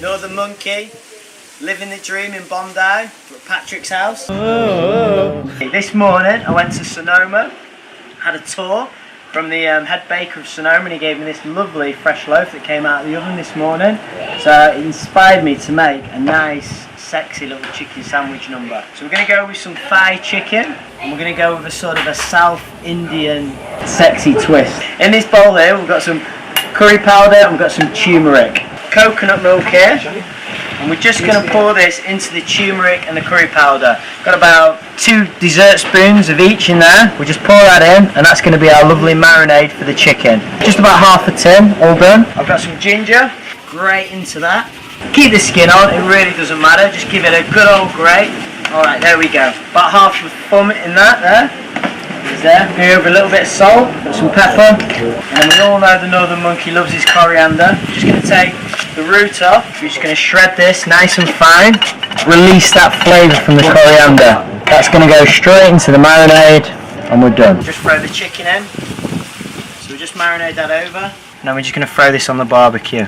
Northern Monkey, living the dream in Bondi, at Patrick's house. Oh. This morning I went to Sonoma, had a tour from the head baker of Sonoma, and he gave me this lovely fresh loaf that came out of the oven this morning. So it inspired me to make a nice, sexy little chicken sandwich number. So we're going to go with some thigh chicken, and we're going to go with a sort of a South Indian sexy twist. In this bowl here we've got some curry powder and we've got some turmeric. Coconut milk here, and we're just going to pour this into the turmeric and the curry powder. Got about 2 dessert spoons of each in there. We'll just pour that in, and that's going to be our lovely marinade for the chicken. Just about half a tin, all done. I've got some ginger, grate into that. Keep the skin on, it really doesn't matter, just give it a good old grate. Alright, there we go. About half a thumb in that there. There. Go over a little bit of salt, got some pepper, and we all know the Northern Monkey loves his coriander. Just going to take the root off, we're just going to shred this nice and fine, release that flavour from the coriander. That's going to go straight into the marinade, and we're done. Just throw the chicken in, so we'll just marinate that over, and then we're just going to throw this on the barbecue.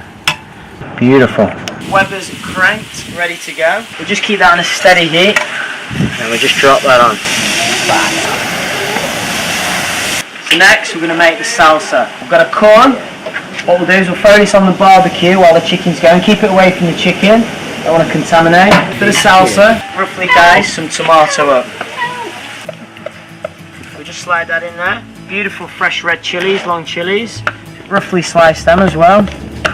Beautiful. Weber's cranked, ready to go. We'll just keep that on a steady heat, and we'll just drop that on. Next we're going to make the salsa. I've got a corn. What we'll do is we'll throw this on the barbecue while the chicken's going. Keep it away from the chicken, don't want to contaminate. For the salsa, roughly dice some tomato up. We'll just slide that in there. Beautiful fresh red chilies, long chilies. Roughly slice them as well.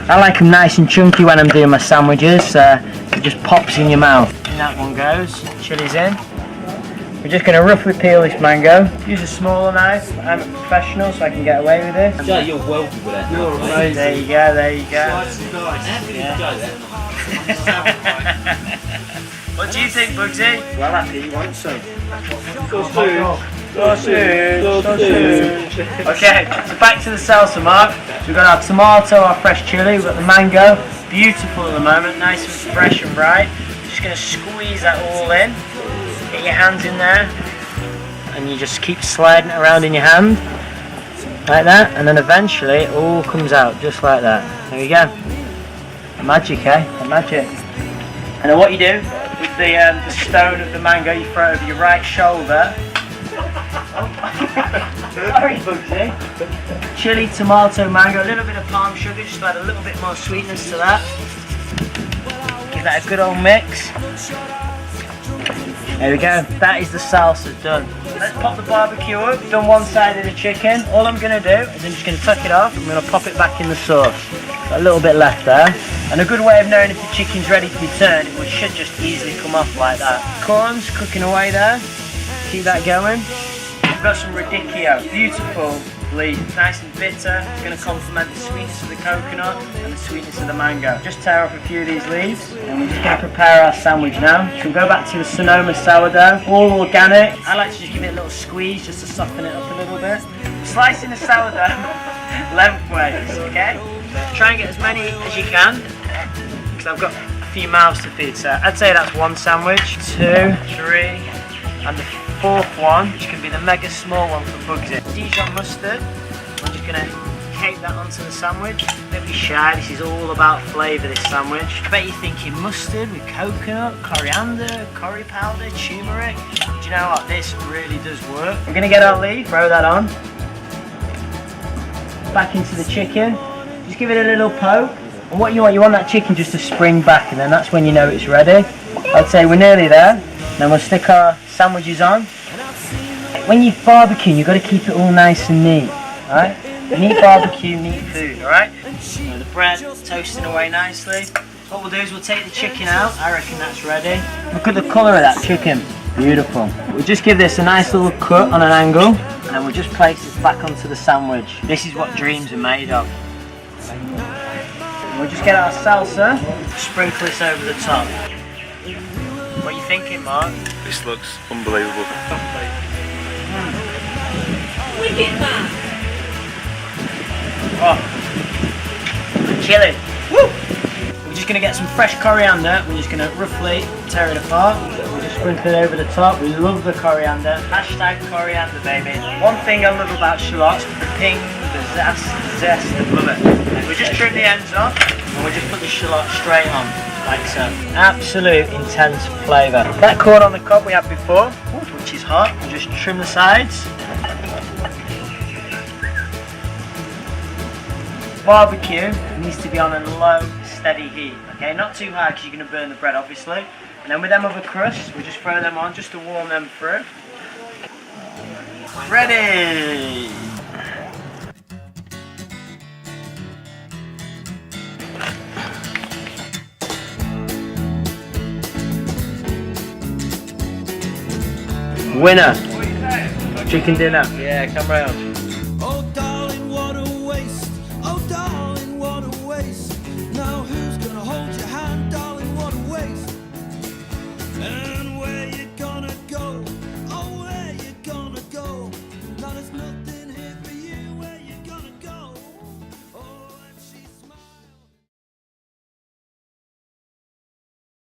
I like them nice and chunky when I'm doing my sandwiches. It just pops in your mouth. And that one goes. Chilies in. We're just going to roughly peel this mango. Use a smaller knife. I'm a professional, so I can get away with this. Yeah, you're welcome with that. You're amazing. There you go, there you go. What do you think, Bugsy? Well, happy you want some. Okay, so back to the salsa, Mark. So we've got our tomato, our fresh chili, we've got the mango. Beautiful at the moment, nice and fresh and bright. Just going to squeeze that all in. Get your hands in there, and you just keep sliding it around in your hand, like that, and then eventually it all comes out, just like that. There you go. A magic, eh? A magic. And then what you do, with the stone of the mango, you throw it over your right shoulder. Sorry, Bugsy. Chili, tomato, mango, a little bit of palm sugar, just to add a little bit more sweetness to that. Give that a good old mix. There we go, that is the salsa done. Let's pop the barbecue up, done one side of the chicken. All I'm going to do is I'm just going to tuck it off, I'm going to pop it back in the sauce. Got a little bit left there. And a good way of knowing if the chicken's ready to be turned, it should just easily come off like that. Corn's cooking away there, keep that going. We've got some radicchio, beautiful leaf, nice and bitter. It's going to complement the sweetness of the coconut and the sweetness of the mango. Just tear off a few of these leaves, and we're just going to prepare our sandwich now. So we'll go back to the Sonoma sourdough, all organic. I like to just give it a little squeeze just to soften it up a little bit. Slicing the sourdough lengthways, okay? Try and get as many as you can, because I've got a few mouths to feed. So I'd say that's one sandwich, 2, 3, and the 4th one, which can be the mega small one for Bugsy. Dijon mustard. I'm just going to cape that onto the sandwich. Don't be shy, this is all about flavour, this sandwich. I bet you're thinking mustard with coconut, coriander, curry powder, turmeric. Do you know what? This really does work. We're going to get our leaf, throw that on. Back into the chicken. Just give it a little poke. And what you want that chicken just to spring back, and then that's when you know it's ready. I'd say we're nearly there. Then we'll stick our sandwiches on. When you barbecue, you've got to keep it all nice and neat, alright? Neat barbecue, neat food, alright? So the bread toasting away nicely. What we'll do is we'll take the chicken out. I reckon that's ready. Look at the colour of that chicken. Beautiful. We'll just give this a nice little cut on an angle, and then we'll just place this back onto the sandwich. This is what dreams are made of. We'll just get our salsa, sprinkle this over the top. What are you thinking, Mark? This looks unbelievable. Wicked man. Oh, chilli. Woo! We're just going to get some fresh coriander. We're just going to roughly tear it apart. We'll just sprinkle it over the top. We love the coriander. Hashtag coriander, baby. One thing I love about shallots, the ping, the zest, I love it. And we'll just trim the ends off, and we'll just put the shallot straight on. like so. Absolute intense flavour. That corn on the cob we had before, which is hot, we'll just trim the sides. Barbecue needs to be on a low, steady heat. Okay, not too high because you're going to burn the bread obviously. And then with them other crusts, we just throw them on just to warm them through. Ready! Winner! Chicken dinner. Yeah, come round.